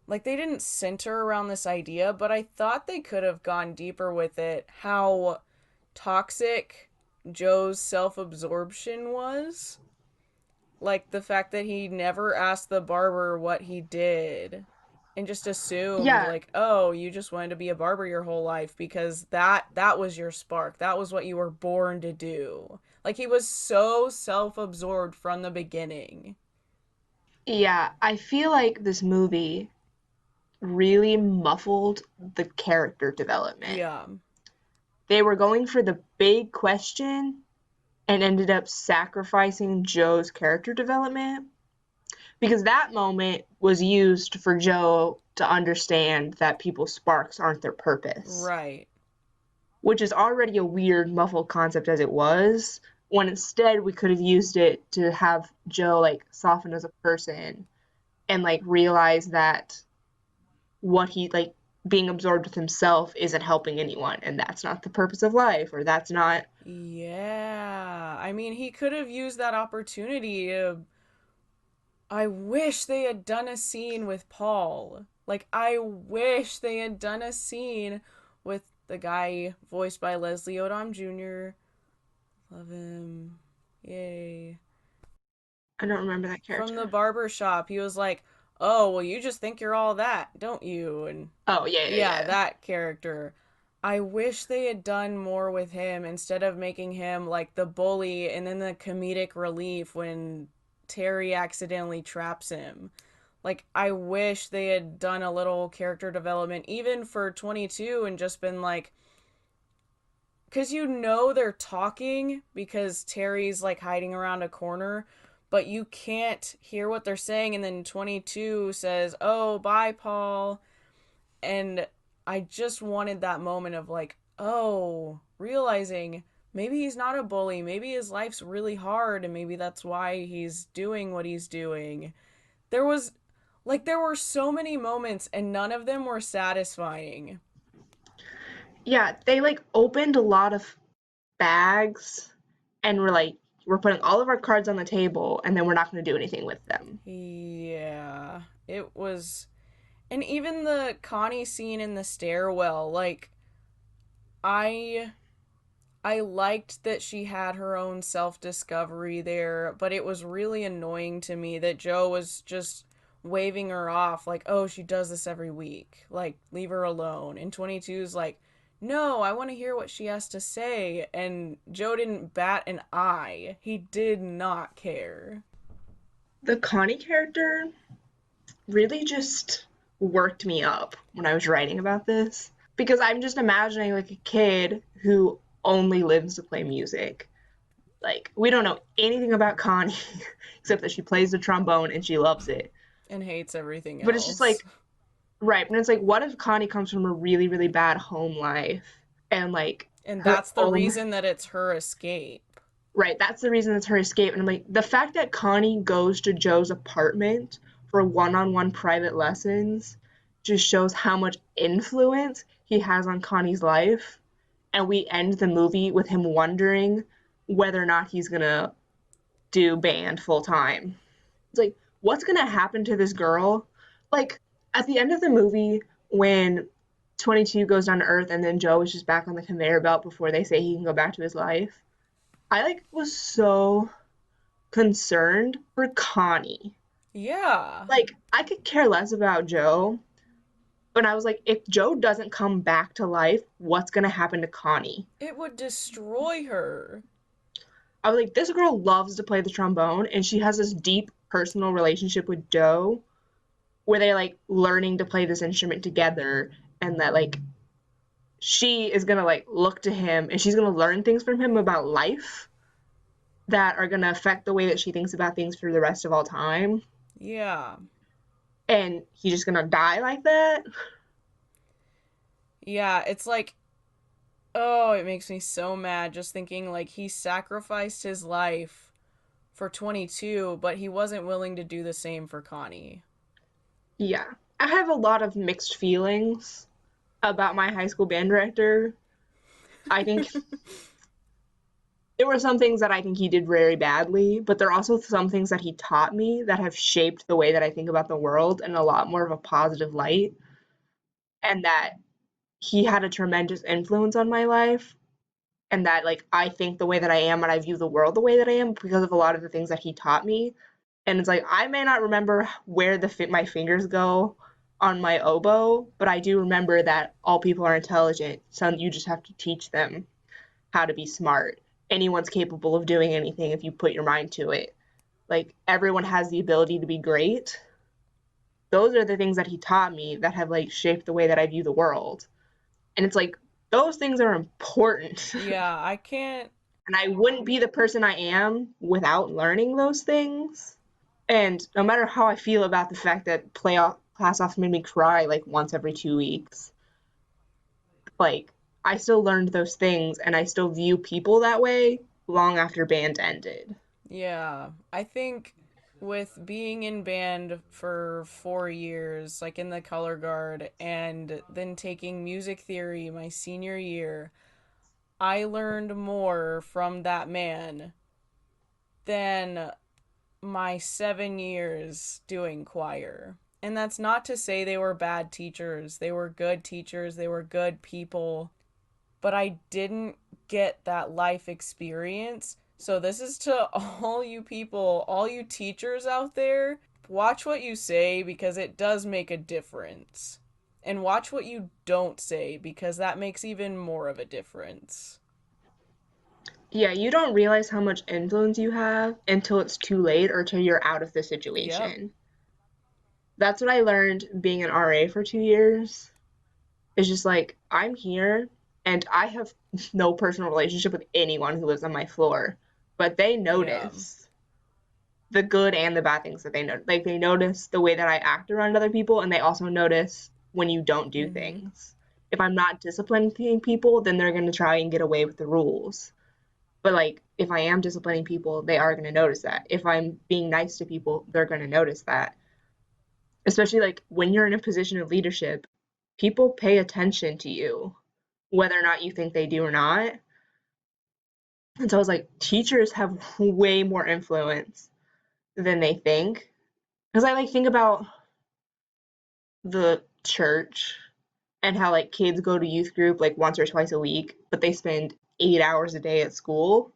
like they didn't center around this idea, but I thought they could have gone deeper with it. How toxic Joe's self absorption was. Like the fact that he never asked the barber what he did and just assumed Yeah, like, "Oh, you just wanted to be a barber your whole life because that was your spark. That was what you were born to do." Like he was so self-absorbed from the beginning. yeah, I feel like this movie really muffled the character development. Yeah. They were going for the big question and ended up sacrificing Joe's character development because that moment was used for Joe to understand that people's sparks aren't their purpose, Right. which is already a weird, muffled concept as it was. When instead we could have used it to have Joe like soften as a person and like realize that what he like being absorbed with himself isn't helping anyone and that's not the purpose of life or that's not. Yeah. I mean, he could have used that opportunity to. I wish they had done a scene with Paul. Like, I wish they had done a scene with the guy voiced by Leslie Odom Jr. Love him. Yay. I don't remember that From the character. barber shop, he was like, oh, well, you just think you're all that, don't you? And Oh yeah, yeah, yeah, yeah. that character. I wish they had done more with him instead of making him like the bully and then the comedic relief when Terry accidentally traps him. Like, I wish they had done a little character development, even for 22, and just been like, because you know they're talking because Terry's like hiding around a corner, but you can't hear what they're saying. And then 22 says, oh, bye, Paul. And I just wanted that moment of like, oh, realizing maybe he's not a bully. Maybe his life's really hard and maybe that's why he's doing what he's doing. There was there were so many moments and none of them were satisfying. Yeah, they like opened a lot of bags and were like, we're putting all of our cards on the table and then we're not going to do anything with them. Yeah, it was. And even the Connie scene in the stairwell, like I I liked that she had her own self-discovery there, but it was really annoying to me that Joe was just waving her off like, "Oh, she does this every week. Like, leave her alone." And 22's like, no, I want to hear what she has to say. And Joe didn't bat an eye. He did not care. The Connie character really just worked me up when I was writing about this because I'm just imagining like a kid who only lives to play music. Like, we don't know anything about Connie except that she plays the trombone and she loves it. And hates everything But it's just else. like, right, but it's like, what if Connie comes from a really, really bad home life and like And her that's the own, reason that it's her escape. right, that's the reason it's her escape. And I'm like, the fact that Connie goes to Joe's apartment for one on one private lessons just shows how much influence he has on Connie's life. And we end the movie with him wondering whether or not he's gonna do band full time. It's like, what's gonna happen to this girl? Like, at the end of the movie, when 22 goes down to Earth and then Joe is just back on the conveyor belt before they say he can go back to his life, I like was so concerned for Connie. Yeah. Like, I could care less about Joe, but I was like, if Joe doesn't come back to life, what's gonna happen to Connie? It would destroy her. I was like, this girl loves to play the trombone and she has this deep personal relationship with Joe where they're like learning to play this instrument together and that like she is gonna like look to him and she's gonna learn things from him about life that are gonna affect the way that she thinks about things for the rest of all time. Yeah. And he's just gonna die like that. Yeah, it's like, oh, it makes me so mad just thinking like he sacrificed his life for 22, but he wasn't willing to do the same for Connie. Yeah. I have a lot of mixed feelings about my high school band director. I think there were some things that I think he did very badly, but there are also some things that he taught me that have shaped the way that I think about the world in a lot more of a positive light, and that he had a tremendous influence on my life, and that like I think the way that I am and I view the world the way that I am because of a lot of the things that he taught me. And it's like I may not remember where my fingers go on my oboe, but I do remember that all people are intelligent, so you just have to teach them how to be smart. Anyone's capable of doing anything if you put your mind to it. Like everyone has the ability to be great. Those are the things that he taught me that have like shaped the way that I view the world. And it's like those things are important. Yeah, I can't. And I wouldn't be the person I am without learning those things. And no matter how I feel about the fact that playoff class off made me cry like once every 2 weeks, like I still learned those things and I still view people that way long after band ended. Yeah, I think with being in band for 4 years, like in the color guard, and then taking music theory my senior year, I learned more from that man than my 7 years doing choir. And that's not to say they were bad teachers. They were good teachers, they were good people, but I didn't get that life experience. So, this is to all you people, all you teachers out there. Watch what you say because it does make a difference. And watch what you don't say because that makes even more of a difference. Yeah, you don't realize how much influence you have until it's too late or till you're out of the Yep. situation. That's what I learned being an RA for 2 years. It's just like, I'm here and I have no personal relationship with anyone who lives on my floor, but they Yeah. notice the good and the bad things that they know. Like, they notice the way that I act around other people, and they also notice when you don't do Mm-hmm. things. If I'm not disciplining people, then they're going to try and get away with the rules. But like if I am disciplining people, they are going to notice that. If I'm being nice to people, they're going to notice that. Especially like when you're in a position of leadership, people pay attention to you, whether or not you think they do or not. And so I was like, teachers have way more influence than they think. Because I like think about the church and how like kids go to youth group like once or twice a week, but they spend 8 hours a day at school.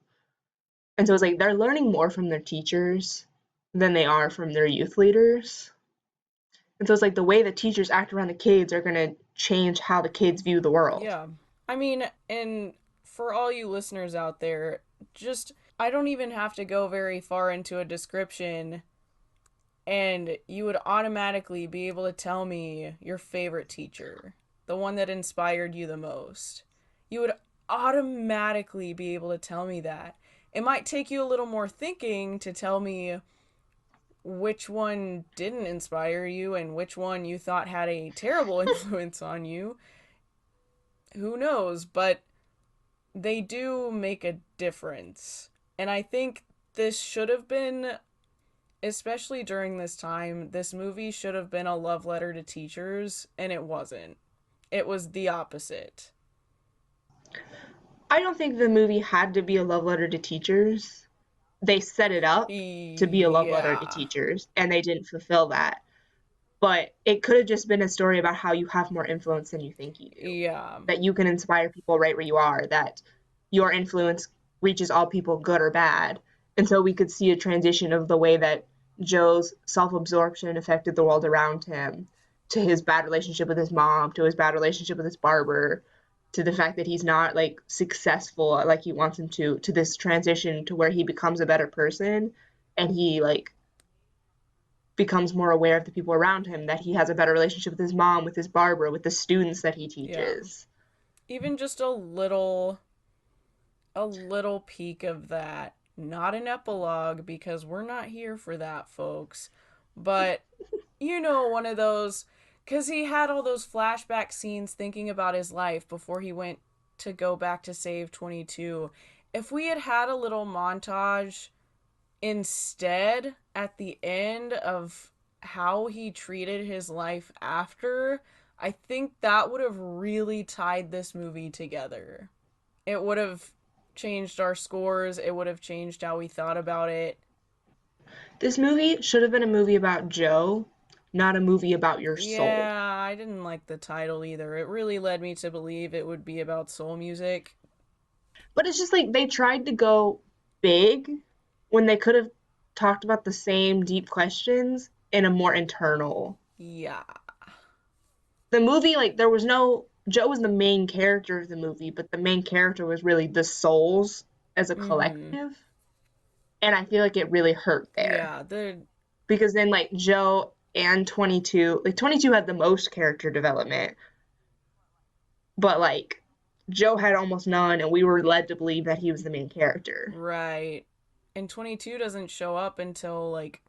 And so it's like they're learning more from their teachers than they are from their youth leaders. And so it's like the way the teachers act around the kids are going to change how the kids view the world. Yeah. I mean, and for all you listeners out there, just I don't even have to go very far into a description and you would automatically be able to tell me your favorite teacher, the one that inspired you the most. You would automatically be able to tell me that. It might take you a little more thinking to tell me which one didn't inspire you and which one you thought had a terrible influence on you. Who knows? But they do make a difference. And I think this should have been, especially during this time, this movie should have been a love letter to teachers, and it wasn't. It was the opposite. I don't think the movie had to be a love letter to teachers. They set it up to be a love letter to Yeah. teachers, and they didn't fulfill that. But it could have just been a story about how you have more influence than you think you do. Yeah. That you can inspire people right where you are, that your influence reaches all people, good or bad. And so we could see a transition of the way that Joe's self absorption affected the world around him, to his bad relationship with his mom, to his bad relationship with his barber, to the fact that he's not like successful like he wants him to this transition to where he becomes a better person and he like becomes more aware of the people around him, that he has a better relationship with his mom, with his barber, with the students that he Yeah. teaches. Even just a little peek of that. Not an epilogue because we're not here for that, folks. But one of those, because he had all those flashback scenes thinking about his life before he went to go back to save 22. If we had had a little montage instead at the end of how he treated his life after, I think that would have really tied this movie together. It would have changed our scores, it would have changed how we thought about it. This movie should have been a movie about Joe, not a movie about your soul. Yeah, I didn't like the title either. It really led me to believe it would be about soul music. But it's just like they tried to go big when they could have talked about the same deep questions in a more internal. Yeah. The movie, like, there was no. Joe was the main character of the movie, but the main character was really the souls as a Mm-hmm. collective. And I feel like it really hurt there. Yeah, the Because then, like, Joe and 22, like, 22 had the most character development, but, like, Joe had almost none, and we were led to believe that he was the main character. right. And 22 doesn't show up until like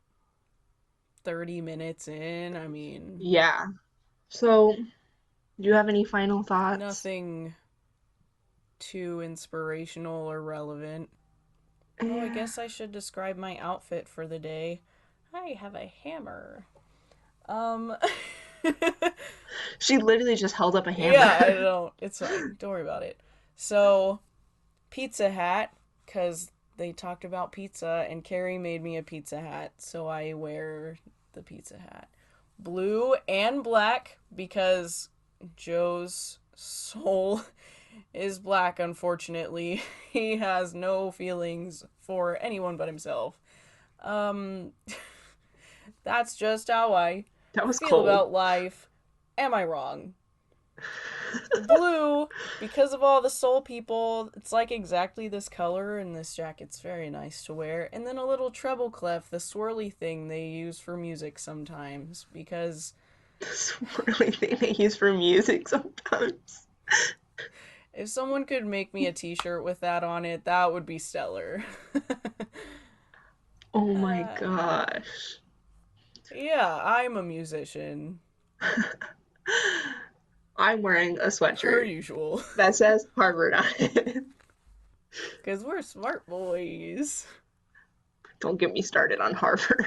30 minutes in. I mean, Yeah. So, do you have any final thoughts? nothing too inspirational or relevant. Oh, I Yeah. guess I should describe my outfit for the day. I have a hammer. Um She literally just held up a hammer. Yeah, I don't. It's fine. Don't worry about it. So, pizza hat, because they talked about pizza, and Carrie made me a pizza hat, so I wear the pizza hat. Blue and black, because Joe's soul is black, unfortunately. He has no feelings for anyone but himself. Um, that's just how I That was feel cold. about life. Am I wrong? Blue, because of all the soul people, it's like exactly this color, and this jacket's very nice to wear. And then a little treble clef, the swirly thing they use for music sometimes, because The swirly thing they use for music sometimes. if someone could make me a t-shirt with that on it, that would be stellar. Oh my uh, gosh. yeah, I'm a musician, I'm wearing a per sweatshirt usual, that says Harvard on it. because we're smart boys. Don't get me started on Harvard.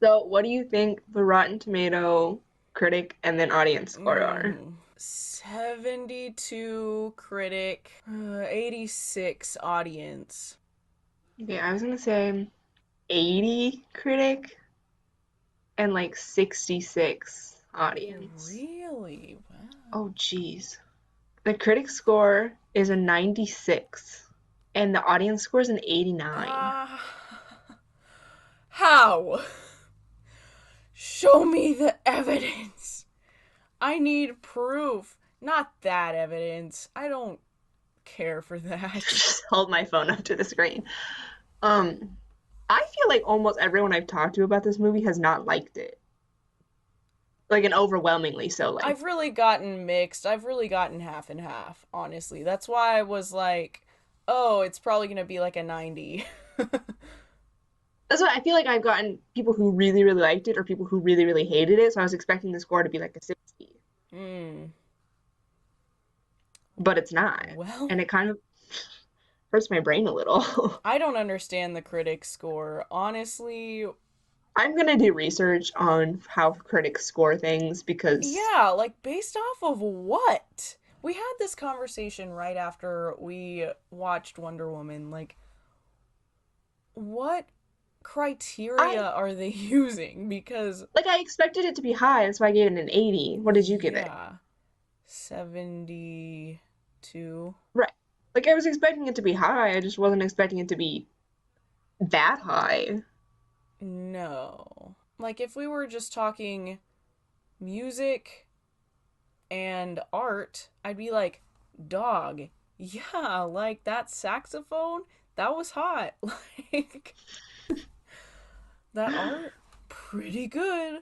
So, what do you think the Rotten Tomato critic and then audience score are? 72 critic, 86 audience. Okay, I was gonna say 80 critic and like 66 audience. Really? Wow. Oh, geez. The critic score is a 96 and the audience score is an 89. Uh, how? Show me the evidence. I need proof. Not that evidence. I don't care for that. Just hold my phone up to the screen. Um, I feel like almost everyone I've talked to about this movie has not liked it. Like an overwhelmingly so. Like, I've really gotten mixed. I've really gotten half and half, honestly. That's why I was like, oh, it's probably going to be like a 90. that's what I feel like I've gotten people who really, really liked it or people who really, really hated it. So I was expecting the score to be like a 60, Hmm. but it's not. Well, And it kind of hurts my brain a little. I don't understand the critic score. Honestly, I'm gonna do research on how critics score things because yeah, like based off of what? We had this conversation right after we watched Wonder Woman. Like, what I criteria are they using? Because, I expected it to be high, that's why I gave it an 80. What did you give it? yeah, 72. Right. Like I was expecting it to be high, I just wasn't expecting it to be that high. No. Like, if we were just talking music and art, I'd be like, dog, yeah, like that saxophone, that was hot. Like, that art, pretty good.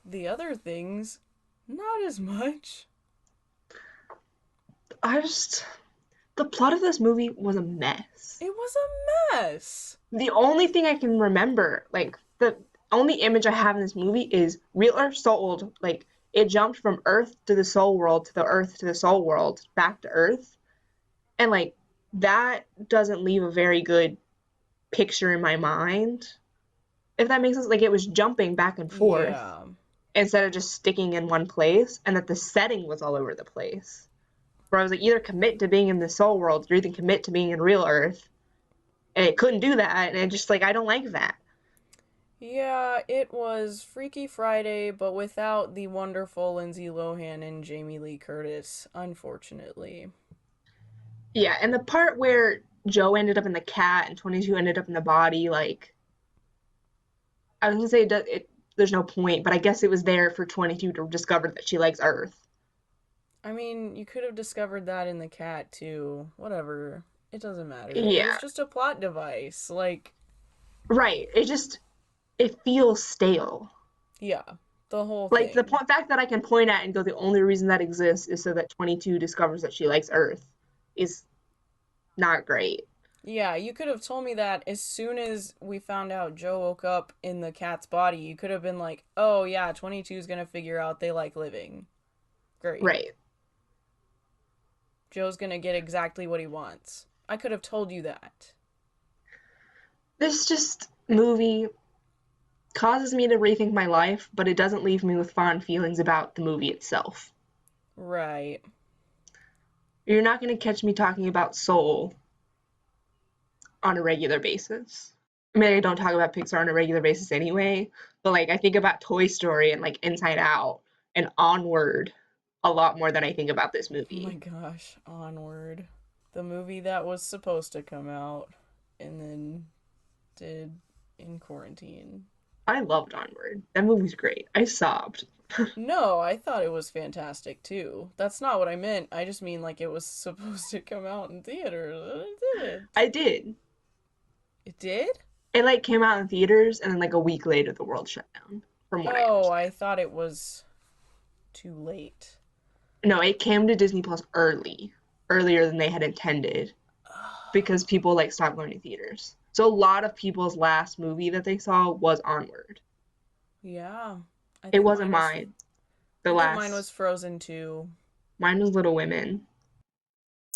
The other things, not as much. I just the plot of this movie was a mess. It was a mess. The only thing I can remember, like the only image I have in this movie is real Earth sold, like it jumped from Earth to the Soul World to the Earth to the Soul World back to Earth, and like that doesn't leave a very good picture in my mind. If that makes sense, like it was jumping back and forth Yeah. instead of just sticking in one place, and that the setting was all over the place. Where I was like, either commit to being in the Soul World, or either commit to being in real Earth, and it couldn't do that, and it just like I don't like that. Yeah, it was Freaky Friday, but without the wonderful Lindsay Lohan and Jamie Lee Curtis, unfortunately. Yeah, and the part where Joe ended up in the cat and 22 ended up in the body, like I was gonna say there's no point, but I guess it was there for 22 to discover that she likes Earth. I mean, you could have discovered that in the cat too. Whatever. It doesn't matter. It was Yeah, just a plot device. Like, right. It feels stale. yeah, the whole Like the thing. fact that I can point at and go, the only reason that exists is so that 22 discovers that she likes Earth is not great. Yeah, you could have told me that as soon as we found out Joe woke up in the cat's body. You could have been like, oh, yeah, 22 is going to figure out they like living. Great. Right. Joe's going to get exactly what he wants. I could have told you that. This just movie causes me to rethink my life, but it doesn't leave me with fond feelings about the movie itself. Right. You're not going to catch me talking about Soul on a regular basis. I mean, I don't talk about Pixar on a regular basis anyway, but like I think about Toy Story and like Inside Out and Onward a lot more than I think about this Oh my movie. gosh, Onward. The movie that was supposed to come out and then did in quarantine. I loved Onward. That movie's great. I sobbed. No, I thought it was fantastic too. That's not what I meant. I just mean like it was supposed to come out in theaters and it didn't. I did. It did? It like came out in theaters and then like a week later the world shut down, from what I Oh, understand. I thought it was too late. No, it came to Disney Plus earlier than they had intended because people like stopped going to theaters. So a lot of people's last movie that they saw was Onward. Yeah. I It think wasn't mine was mine. The I think mine was last Frozen 2. Mine was Little Women.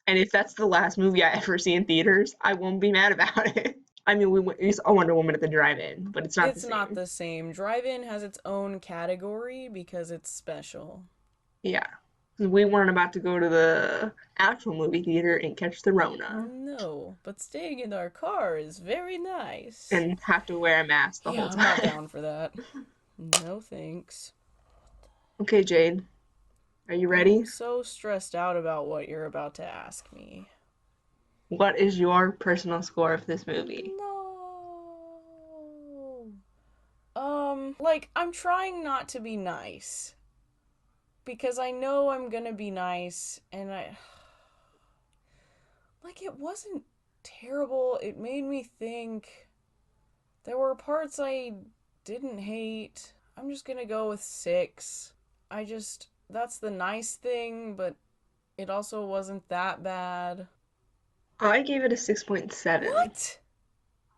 And if that's the last movie I ever see in theaters, I won't be mad about it. I mean, we saw Wonder Woman at the drive-in, but it's not the It's not same. the same. Drive-in has its own category because it's special. Yeah. We weren't about to go to the actual movie theater and catch the Rona No, but staying in our car is very nice. and have to wear a mask the Yeah, whole I'm not time. down for that. No thanks. Okay, Jade, are you I'm ready? so stressed out about what you're about to ask me. What is your personal score of this movie? No. Like, I'm trying not to be nice. because I know I'm gonna be nice, and it wasn't terrible. It made me think. There were parts I didn't hate. I'm just gonna go with 6. That's the nice thing, but it also wasn't that bad. I gave it a 6.7. What?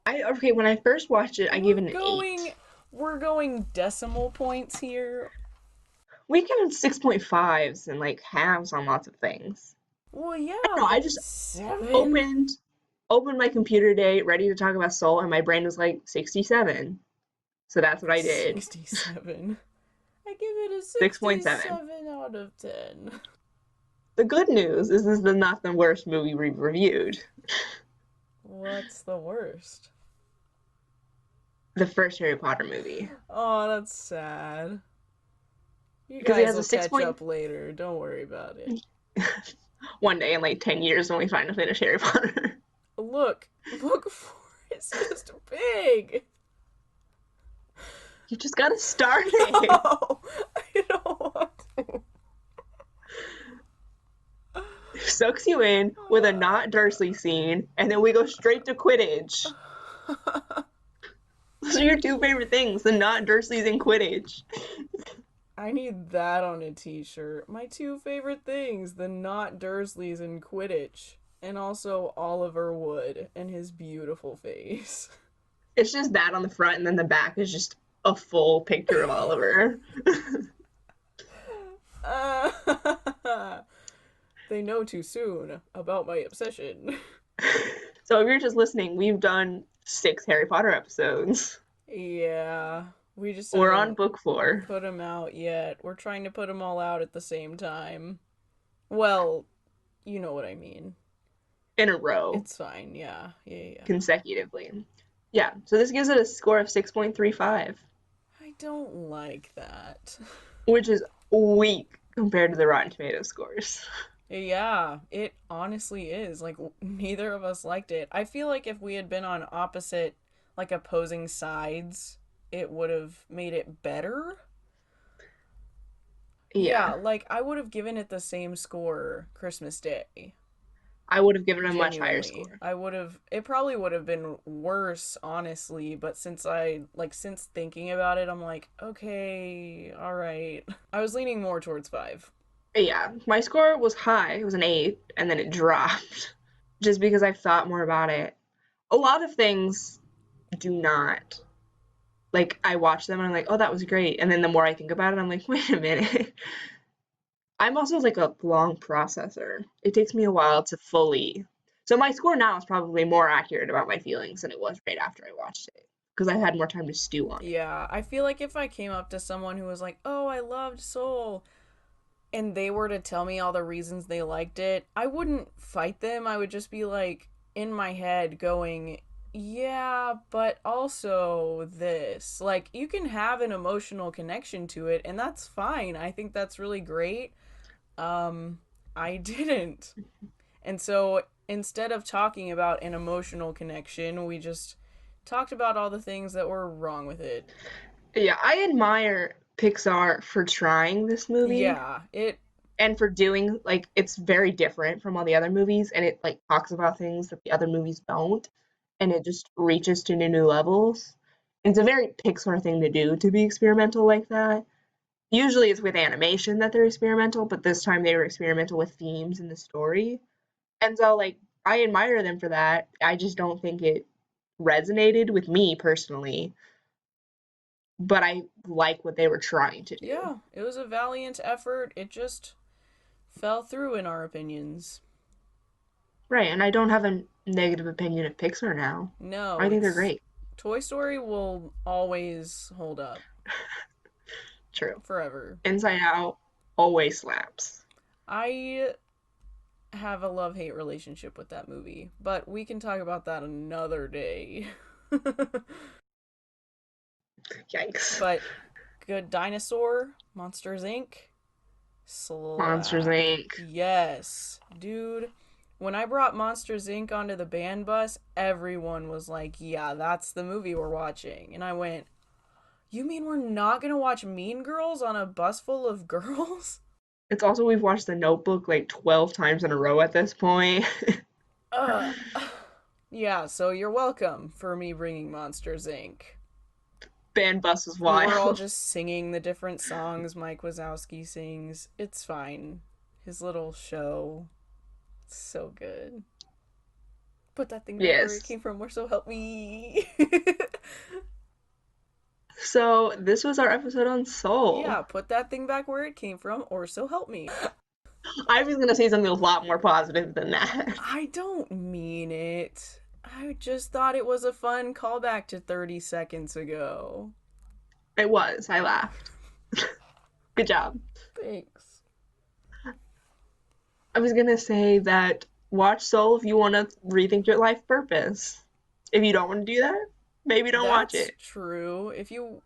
Okay, when I first watched it, I gave We're it an 8. going we're going decimal points here. We given 6.5s and like halves on lots of things. Well, I yeah, don't know, I but just 7? opened opened my computer today ready to talk about Soul and my brain was like 67. So that's what I did. 67. I give it a 6.7. 67 out of 10. The good news is this is not the worst movie we've reviewed. What's the worst? The first Harry Potter movie. Oh, that's sad. You Because it guys has a will 6 catch point up later. Don't worry about it. one day in like 10 years when we finally finish Harry Potter. Look, book 4 is just big. You just gotta start it. No, I don't want to. Sucks you in with a not Dursley scene, and then we go straight to Quidditch. Those are your two favorite things, the not Dursleys and Quidditch. I need that on a t-shirt. My two favorite things, the not Dursleys and Quidditch. And also Oliver Wood and his beautiful face. It's just that on the front, and then the back is just a full picture of Oliver. They know too soon about my obsession. So if you're just listening, we've done 6 Harry Potter episodes. Yeah, we just We're on haven't book 4 put them out yet. We're trying to put them all out at the same time. Well, you know what I mean. in a row It's fine. Yeah, yeah, yeah. consecutively. Yeah, so this gives it a score of 6.35, I don't like that. which is weak compared to the Rotten Tomatoes scores. Yeah, it honestly is. Like, neither of us liked it. I feel like if we had been on opposite, like, opposing sides, it would have made it better. Yeah, Yeah, like, I would have given it the same score Christmas Day. I would have given it a much higher Genuinely. score. It probably would have been worse, honestly, but since thinking about it, I'm like, okay, all right. I was leaning more towards 5. Yeah, my score was high, it was an 8, and then it dropped just because I've thought more about it. A lot of things do not. Like, I watch them and I'm like, oh, that was great. And then the more I think about it, I'm like, wait a minute. I'm also like a long processor. It takes me a while to fully. So my score now is probably more accurate about my feelings than it was right after I watched it because I've had more time to stew on it. Yeah, I feel like if I came up to someone who was like, "Oh, I loved Soul," and they were to tell me all the reasons they liked it, I wouldn't fight them. I would just be like in my head going, "Yeah, but also this." Like you can have an emotional connection to it and that's fine. I think that's really great. Um I didn't. And so instead of talking about an emotional connection, we just talked about all the things that were wrong with it. Yeah, I admire Pixar for trying this movie Yeah, it and for doing like it's very different from all the other movies and it like talks about things that the other movies don't and it just reaches to new levels. And it's a very Pixar thing to do to be experimental like that. Usually it's with animation that they're experimental, but this time they were experimental with themes in the story. And so like I admire them for that. I just don't think it resonated with me personally, but I like what they were trying to do. yeah, it was a valiant effort. It just fell through in our opinions. Right, and I don't have a negative opinion of Pixar now. No, I think they're it's great. Toy Story will always hold up True. forever. Inside Out always slaps. I have a love-hate relationship with that movie, but we can talk about that another day. Yikes. But Good Dinosaur, Monsters Inc. Monsters Slap. Inc. Yes. Dude, when I brought Monsters Inc. onto the band bus, everyone was like, yeah, that's the movie we're watching. And I went, you mean we're not gonna watch Mean Girls on a bus full of girls? It's also we've watched The Notebook like 12 times in a row at this point. Uh, yeah, so you're welcome for me bringing Monsters Inc. Band Bus was We were all wild. just singing the different songs Mike Wazowski sings. It's fine. His little show. It's so good. Put that thing back where it Yes. came from, or so help me. So this was our episode on Soul. Yeah, put that thing back where it came from, or so help me. I was gonna say something a lot more positive than that. I don't mean it. I just thought it was a fun callback to 30 seconds ago. It was. I laughed. Good job. Thanks. I was gonna say that watch Soul if you want to rethink your life purpose. If you don't want to do that, maybe don't watch That's it. true. If you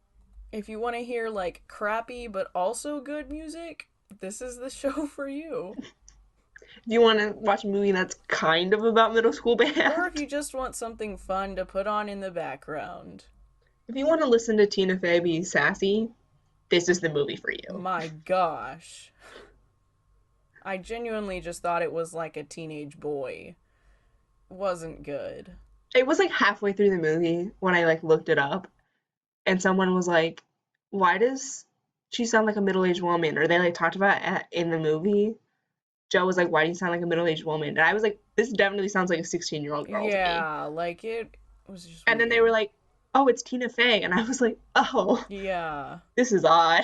want to hear like crappy but also good music, this is the show for you. If you want to watch a movie that's kind of about middle school Or if band. you just want something fun to put on in the background. If you want to listen to Tina Fey be sassy, this is the movie for you. My gosh. I genuinely just thought it was like a teenage boy. Wasn't good. It was like halfway through the movie when I like looked it up, and someone was like, "Why does she sound like a middle-aged woman?" Or they like talked about it in the movie. Joe was like, "Why do you sound like a middle-aged woman?" And I was like, "This definitely sounds like a 16-year-old girl to me." Yeah, like it was just And then they were weird. like, "Oh, it's Tina Fey," and I was like, "Oh, Yeah. this is odd."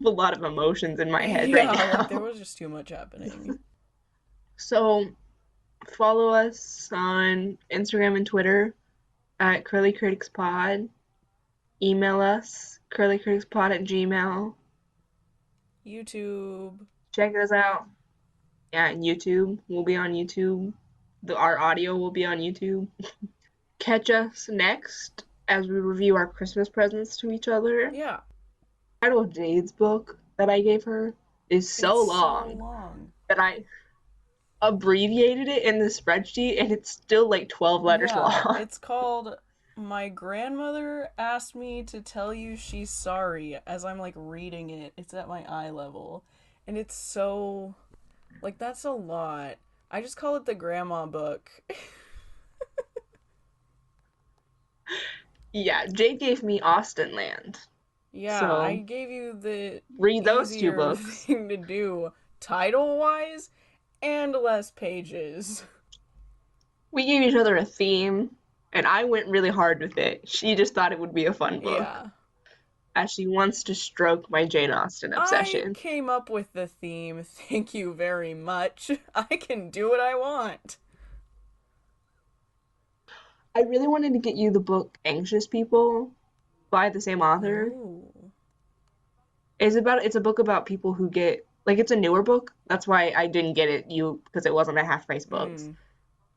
A lot of emotions in my head right Yeah, like there now. was just too much happening. So follow us on Instagram and Twitter at Curly Critics Pod. Email us curlycriticspod@gmail. YouTube. Check us out. Yeah, and YouTube. We'll be on YouTube. Our audio will be on YouTube. Catch us next as we review our Christmas presents to each other. Yeah, The title of Jade's book that I gave her is it's so so long long. that I abbreviated it in the spreadsheet and it's still like 12 letters Yeah, long. it's called My Grandmother Asked Me to Tell You She's Sorry as I'm like reading it. It's at my eye level. And it's so like that's a lot. I just call it the grandma book. Yeah, Jade gave me Austenland. Yeah, I So gave you the read those two easier books. thing to do title wise and less pages. We gave each other a theme, and I went really hard with it. She just thought it would be a fun book, Yeah. as she wants to stroke my Jane Austen I obsession. came up with the theme. Thank you very much. I can do what I want. I really wanted to get you the book Anxious People by the same author. Oh. It's a book about people who get like it's a newer book. That's why I didn't get it you because it wasn't a half price books. Mm.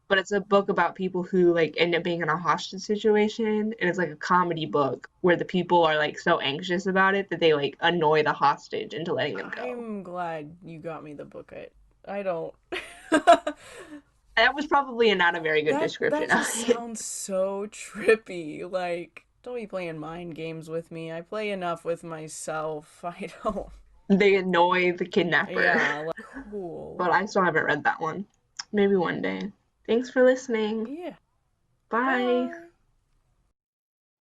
But it's a book about people who like end up being in a hostage situation, and it's like a comedy book where the people are like so anxious about it that they like annoy the hostage into letting them go. I'm glad you got me the book. I don't. That was probably not a very good That description of just it. sounds so trippy. Like, don't be playing mind games with me. I play enough with myself. I don't. They annoy the kidnapper. Yeah, like cool. But I still haven't read that one. Maybe one day. Thanks for listening. Yeah. Bye. Bye.